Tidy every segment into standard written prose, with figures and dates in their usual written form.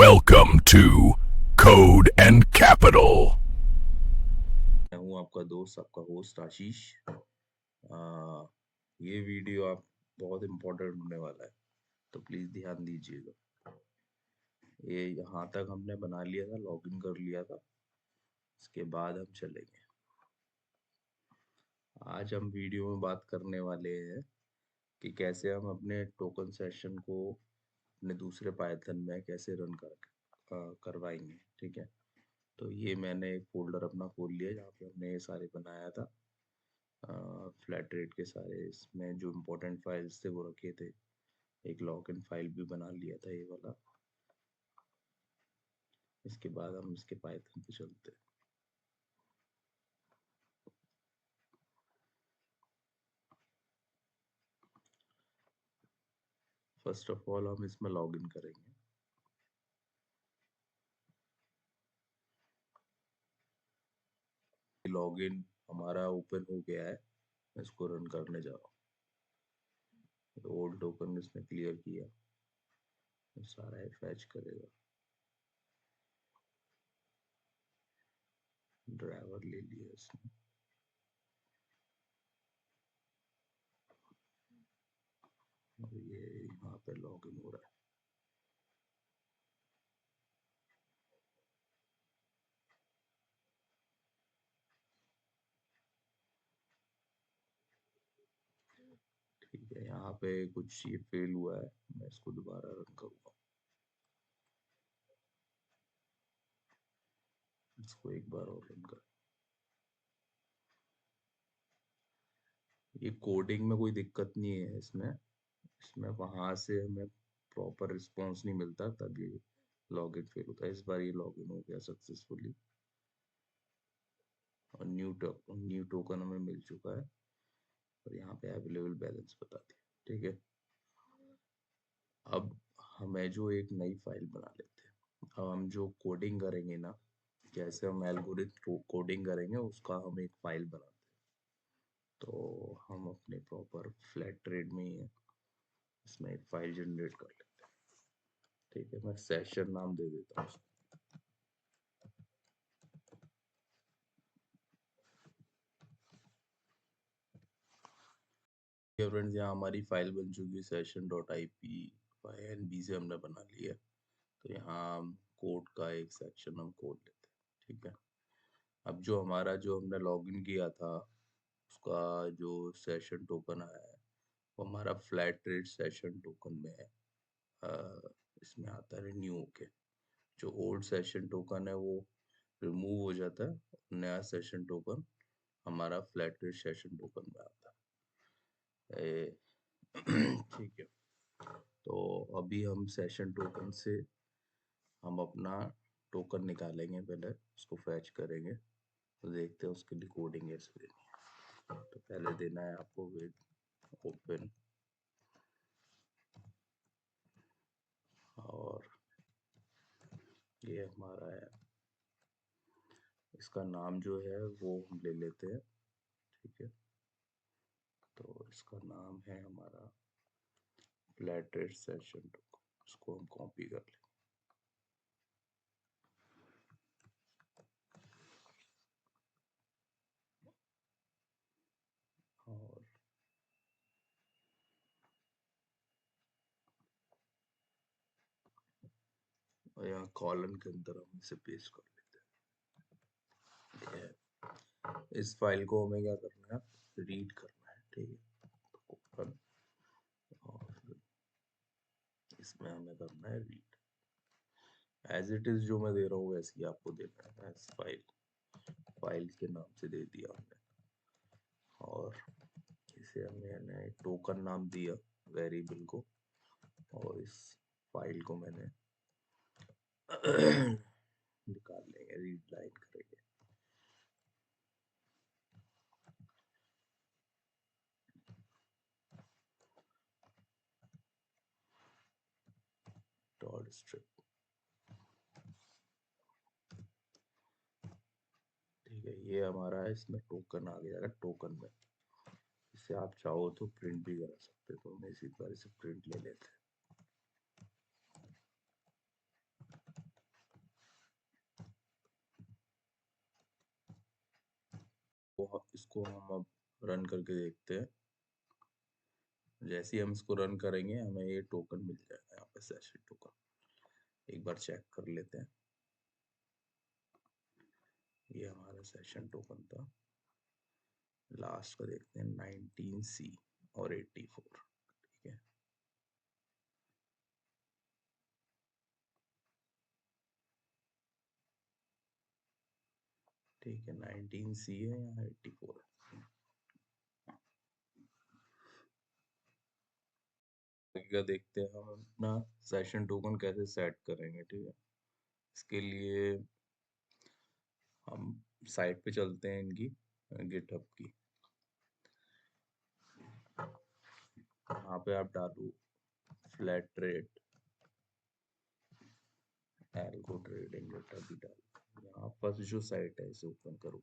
Welcome to Code and Capital. मैं हूँ आपका दोस्त, आपका होस्ट आशीष। ये वीडियो आप बहुत इम्पोर्टेंट होने वाला है, तो प्लीज़ ध्यान दीजिएगा। ये यहाँ तक हमने बना लिया था, लॉगिन कर लिया था। इसके बाद हम चलेंगे। आज हम वीडियो में बात करने वाले हैं कि कैसे हम अपने टोकन सेशन को अपने दूसरे पाइथन में कैसे रन करवाएंगे। ठीक है, तो ये मैंने एक फोल्डर अपना खोल लिया जहाँ पे हमने ये सारे बनाया था। फ्लैट रेट के सारे इसमें जो इम्पोर्टेंट फाइल्स थे वो रखे थे। एक लॉगिन फाइल भी बना लिया था ये वाला। इसके बाद हम इसके पाइथन पे चलते हैं। फर्स्ट ऑफ ऑल हम इसमें लॉगिन करेंगे। लॉगिन हमारा ओपन हो गया है, मैं इसको रन करने जा रहा हूँ। ओल्ड टोकन इसने क्लियर किया, सारा फैच करेगा। ड्राइवर ले लिया इसने। और ये यहाँ पे लॉगिन हो रहा है। ठीक है, यहाँ पे कुछ ये फेल हुआ है, मैं इसको दोबारा रन करूँगा। इसको एक बार और रन कर। ये कोडिंग में कोई दिक्कत नहीं है इसमें। इसमें वहां से हमें प्रॉपर रिस्पॉन्स नहीं मिलता, तब ये लॉगिन फेल होता है। इस बार ये लॉगिन हो गया सक्सेसफुली और न्यू टोकन हमें मिल चुका है और यहाँ पे अवेलेबल बैलेंस बता दिया। ठीक है, अब हमें जो एक नई फाइल बना लेते हैं। अब हम जो कोडिंग करेंगे ना, जैसे हम एल्गोरिथम कोडिंग करेंगे उसका हम एक फाइल बनाते हैं। तो हम अपने प्रॉपर फ्लैट ट्रेड में ही है, इसमें एक फाइल जनरेट कर लेते हैं। ठीक है, मैं सेशन नाम दे देता हूँ। फ्रेंड्स, यहाँ हमारी फाइल बन चुकी है session.ipynb से हमने बना लिया। तो यहाँ कोड का एक सेक्शन हम खोल लेते हैं। ठीक है, अब जो हमने लॉगिन किया था उसका जो सेशन टोकन आया है वो हमारा फ्लैट रेट सेशन टोकन में है। इसमें आता है रिन्यू होके। जो ओल्ड सेशन टोकन है वो रिमूव हो जाता है, नया सेशन टोकन हमारा फ्लैट रेट सेशन टोकन में आता है। ठीक है, तो अभी हम सेशन टोकन से हम अपना टोकन निकालेंगे। पहले उसको फैच करेंगे, तो देखते हैं उसके लिए कोडिंग कैसे देनी है। तो पहले देना है आपको विद ओपन, और ये हमारा है। इसका नाम जो है वो हम ले लेते हैं। ठीक है, तो इसका नाम है हमारा फ्लैट रेट सेशन टोकन। इसको हम कॉपी कर लेंगे और यहाँ कॉलन के अंदर हम इसे पेस्ट कर लेते हैं। इस फाइल को हमें क्या करना है, रीड करना है। ठीक है, ओपन, और इसमें हमें करना है रीड। एज इट इज जो मैं दे रहा हूँ वैसे ही आपको देना है। एज फाइल के नाम से दे दिया हमने, और इसे हमने टोकन नाम दिया वेरिएबल को, और इस फाइल को मैंने निकाल लेंगे, रीड लाइन करेंगे। Dot strip. ठीक है, ये हमारा है, इसमें टोकन आ गया टोकन में। इसे आप चाहो तो प्रिंट भी करा सकते हो, तो हम इसी तरह से प्रिंट ले लेते हैं। इसको हम अब रन करके देखते हैं। जैसे ही हम इसको रन करेंगे हमें ये टोकन मिल जाएगा, यहाँ पे सेशन टोकन। एक बार चेक कर लेते हैं। ये हमारा सेशन टोकन था। लास्ट का देखते हैं 19C और 84। ठीक है, ठीक है, 19C है, यहाँ 84 है। आगे का देखते हैं हम अपना सेशन टोकन कैसे सेट करेंगे। ठीक है, इसके लिए हम साइट पे चलते हैं इनकी, गिटहब की। यहाँ पे आप डालो flat rate algo trading GitHub भी डालो। यहाँ फर्स्ट जो साइट है इसे ओपन करो।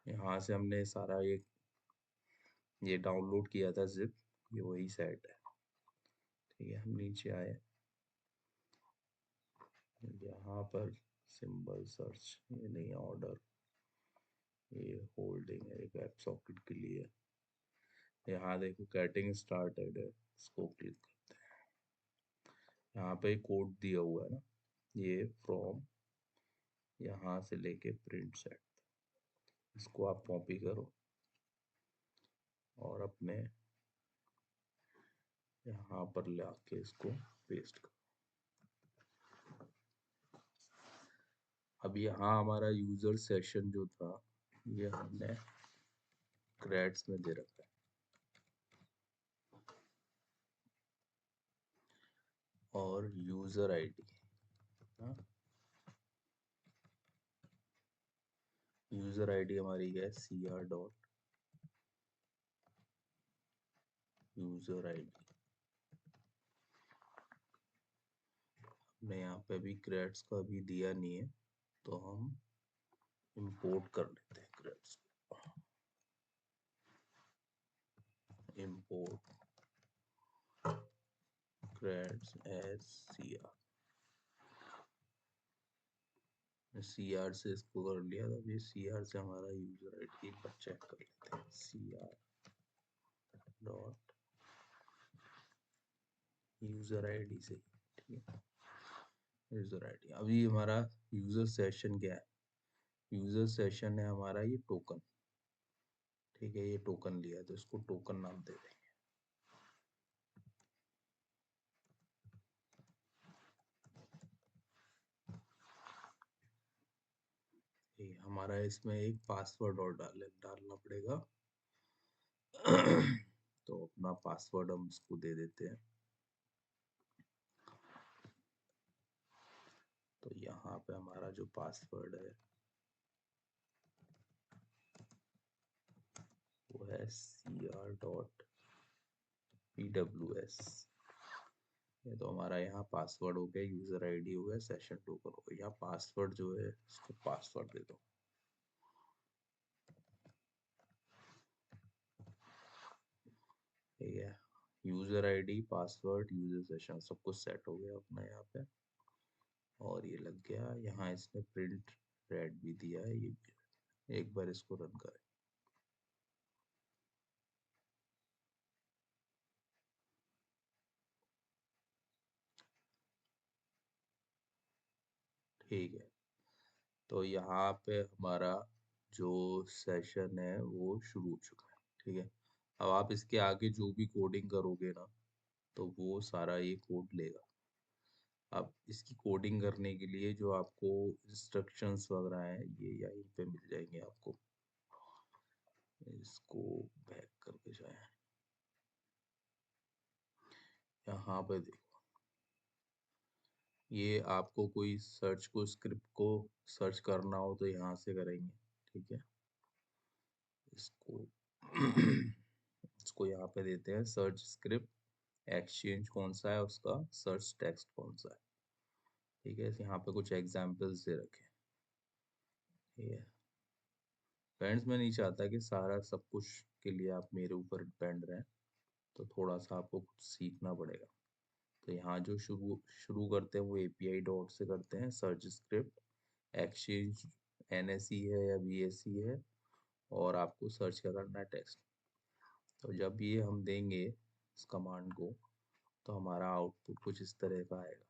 यहाँ से हमने सारा ये डाउनलोड किया था जिप, ये वही साइट है। ठीक है, हम नीचे आए, यहाँ पर सिंबल सर्च, ये नहीं ऑर्डर, ये होल्डिंग है, एक वेब सॉकेट के लिए। यहाँ देखो गेटिंग स्टार्टेड है, इसको क्लिक करते हैं। यहाँ पे कोड दिया हुआ है ना, ये फ्रॉम यहाँ से लेके प्रिंट सेट, इसको आप कॉपी करो और अपने यहाँ पर लाके इसको पेस्ट करो। अब यहाँ हमारा यूजर सेशन जो था ये हमने क्रेड्स में दे रखा है, और यूजर आईडी, यूजर आईडी हमारी है cr.user आईडी। हमने यहाँ पे भी क्रेड्स का भी दिया नहीं है, तो हम इंपोर्ट कर लेते हैं क्रेड्स को। इंपोर्ट क्रेड्स एज cr से इसको कर लिया था। अभी cr से हमारा यूजर आईडी एक बार चेक कर लेते हैं। cr.यूजर आईडी से, ठीक है, यूजर आईडी। अभी हमारा यूजर सेशन क्या है? यूजर सेशन है हमारा ये टोकन। ठीक है, ये टोकन लिया तो इसको टोकन नाम दे देंगे। ये हमारा इसमें एक पासवर्ड और डालना पड़ेगा। तो अपना पासवर्ड हम इसको दे देते हैं। तो यहाँ पे हमारा जो पासवर्ड है वो है cr.pws। ये तो हमारा यहाँ पासवर्ड हो गया, यूजर आईडी हो गया, सेशन टोकन हो गया। यहाँ पासवर्ड जो है इसको पासवर्ड दे दो। ठीक है, user ID, password, user session सब कुछ सेट हो गया अपना यहाँ पे, और ये लग गया। यहाँ इसने प्रिंट रेड भी दिया है, ये भी। एक बार इसको रन करें। ठीक है, तो यहाँ पे हमारा जो सेशन है वो शुरू हो चुका है। ठीक है, अब आप इसके आगे जो भी कोडिंग करोगे ना, तो वो सारा ये कोड लेगा। अब इसकी कोडिंग करने के लिए जो आपको इंस्ट्रक्शंस वगैरह हैं ये यहीं पे मिल जाएंगे आपको। इसको बैक करके जाए, यहाँ पे देखो, ये आपको कोई सर्च को, स्क्रिप्ट को सर्च करना हो तो यहाँ से करेंगे। ठीक है, इसको इसको यहाँ पे देते हैं सर्च स्क्रिप्ट, एक्सचेंज कौन सा है उसका, सर्च टेक्स्ट कौन सा है। ठीक है, यहाँ पे कुछ एग्जांपल्स दे रखे हैं। ठीक है फ्रेंड्स, मैं नहीं चाहता कि सारा सब कुछ के लिए आप मेरे ऊपर डिपेंड रहें, तो थोड़ा सा आपको कुछ सीखना पड़ेगा। तो यहाँ जो शुरू शुरू करते हैं वो एपीआई डॉट से करते हैं, सर्च स्क्रिप्ट, एक्सचेंज एनएसई है या बीएसई है, और आपको सर्च क्या करना है, टेक्स्ट। तो जब ये हम देंगे इस कमांड को तो हमारा आउटपुट कुछ इस तरह का आएगा।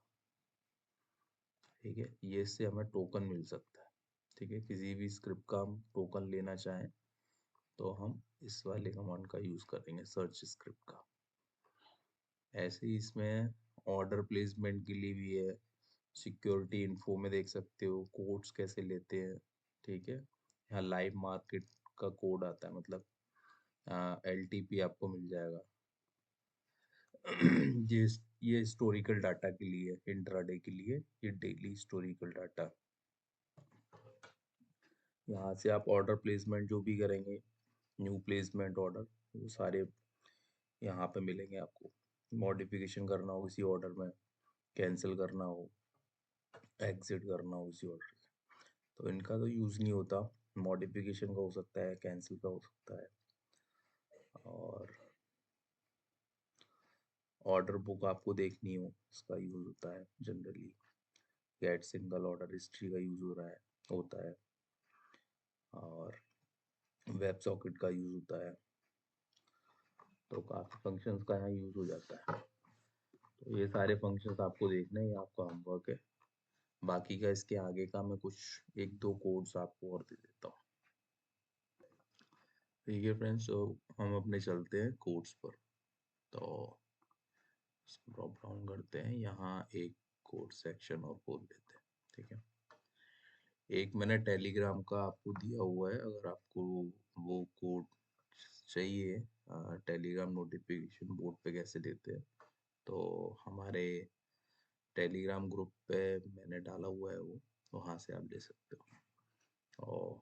ठीक है, ये इससे हमें टोकन मिल सकता है। ठीक है, किसी भी स्क्रिप्ट का हम टोकन लेना चाहें तो हम इस वाले कमांड का यूज़ करेंगे, सर्च स्क्रिप्ट का। ऐसे ही इसमें ऑर्डर प्लेसमेंट के लिए भी है, सिक्योरिटी इन्फो में देख सकते हो कोड्स कैसे लेते हैं। ठीक है, यहाँ लाइव मार्केट का कोड आता है, मतलब LTP आपको मिल जाएगा। ये ये हिस्टोरिकल डाटा के लिए, इंट्राडे के लिए, ये डेली हिस्टोरिकल डाटा। यहाँ से आप ऑर्डर प्लेसमेंट जो भी करेंगे, न्यू प्लेसमेंट ऑर्डर, वो सारे यहाँ पे मिलेंगे आपको। मॉडिफिकेशन करना हो किसी ऑर्डर में, कैंसिल करना हो, एग्जिट करना हो किसी ऑर्डर से, तो इनका तो यूज़ नहीं होता। मॉडिफिकेशन का हो सकता है, कैंसिल का हो सकता है। और ऑर्डर बुक आपको देखनी हो, इसका यूज़ होता है generally. Get single order history का यूज़ हो रहा है, होता है। और वेब सॉकेट का यूज़ होता है। तो काफ़ी फंक्शंस का यहाँ यूज़ हो जाता है। तो ये सारे फंक्शंस आपको देखने हैं, ये आपका होमवर्क है। बाकी का इसके आगे का मैं कुछ 1-2 कोड्स आपको और दे देता हूँ। ठीक है फ्रेंड्स, तो हम अपने चलते हैं कोड्स पर। तो इसको ड्रॉप डाउन करते हैं, यहाँ एक कोड सेक्शन और खोल देते हैं। ठीक है, एक मैंने टेलीग्राम का आपको दिया हुआ है, अगर आपको वो कोड चाहिए टेलीग्राम नोटिफिकेशन बोर्ड पे कैसे देते हैं, तो हमारे टेलीग्राम ग्रुप पे मैंने डाला हुआ है, वो वहाँ से आप ले सकते हो। और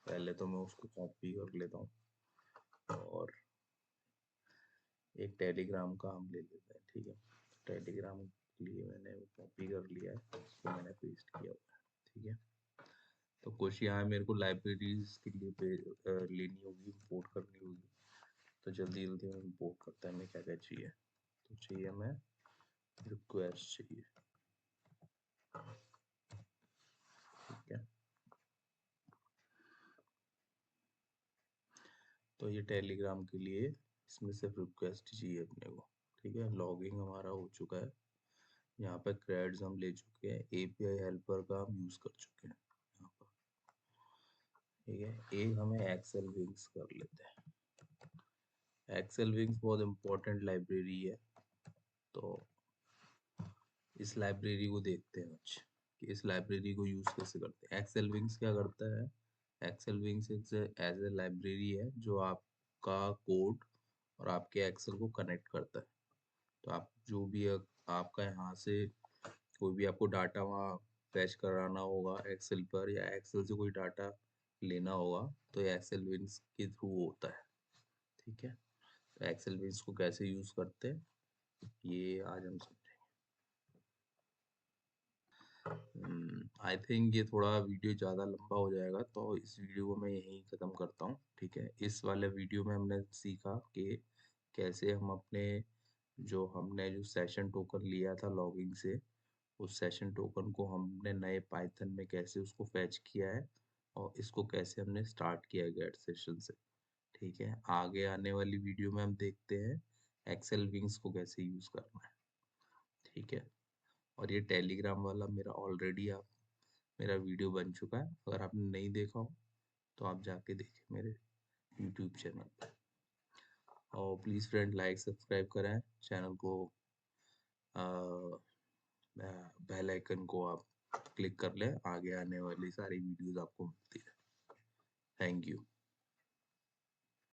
पहले तो मैं उसको कॉपी कर लेता हूँ और एक टेलीग्राम का हम ले लेते हैं। ठीक है, टेलीग्राम के लिए मैंने वो कॉपी कर लिया है, उसको मैंने पेस्ट किया हुआ है। ठीक है, तो कुछ यहाँ मेरे को लाइब्रेरीज के लिए लेनी होगी, इंपोर्ट करनी होगी। तो जल्दी जल्दी में इंपोर्ट करता है, हमें क्या क्या चाहिए। तो चाहिए हमें रिक्वेस्ट चाहिए। ठीक है, तो ये टेलीग्राम के लिए इसमें सिर्फ रिक्वेस्ट चाहिए अपने को। ठीक है, लॉगिंग हमारा हो चुका है, यहाँ पे क्रेड्स हम ले चुके हैं, API हेल्पर का हम यूज़ कर चुके हैं यहाँ पर। ठीक है, एक हमें एक्सेल विंग्स कर लेते हैं। एक्सेल विंग्स बहुत इम्पोर्टेंट लाइब्रेरी है, तो इस लाइब्रेरी को देखते हैं आज कि इस लाइब्रेरी को यूज़ कैसे करते हैं। एक्सेल विंग्स क्या करता है, Excel wings as a library है जो आपका कोड और आपके एक्सेल को कनेक्ट करता है। तो आप जो भी आपका यहाँ से कोई भी आपको डाटा वहाँ फैच कराना होगा एक्सेल पर, या एक्सेल से कोई डाटा लेना होगा, तो ये एक्सेल विंग्स के थ्रू होता है। ठीक है, तो एक्सेल विंग्स को कैसे यूज़ करते हैं ये आज हम समझेंगे। आई थिंक ये थोड़ा वीडियो ज़्यादा लंबा हो जाएगा, तो इस वीडियो को मैं यहीं ख़त्म करता हूँ। ठीक है, इस वाले वीडियो में हमने सीखा कि कैसे हम अपने हमने जो सेशन टोकन लिया था लॉगिंग से, उस सेशन टोकन को हमने नए पाइथन में कैसे उसको फैच किया है, और इसको कैसे हमने स्टार्ट किया है गेट सेशन से। ठीक है, आगे आने वाली वीडियो में हम देखते हैं एक्सेल विंग्स को कैसे यूज़ करना है। ठीक है, और ये टेलीग्राम वाला मेरा ऑलरेडी आप मेरा वीडियो बन चुका है, अगर आपने नहीं देखा हो तो आप जाके देखें मेरे यूट्यूब चैनल पर। और प्लीज़ फ्रेंड लाइक सब्सक्राइब करें चैनल को, बेल आइकन को आप क्लिक कर लें, आगे आने वाली सारी वीडियोस आपको मिलती है। Thank you.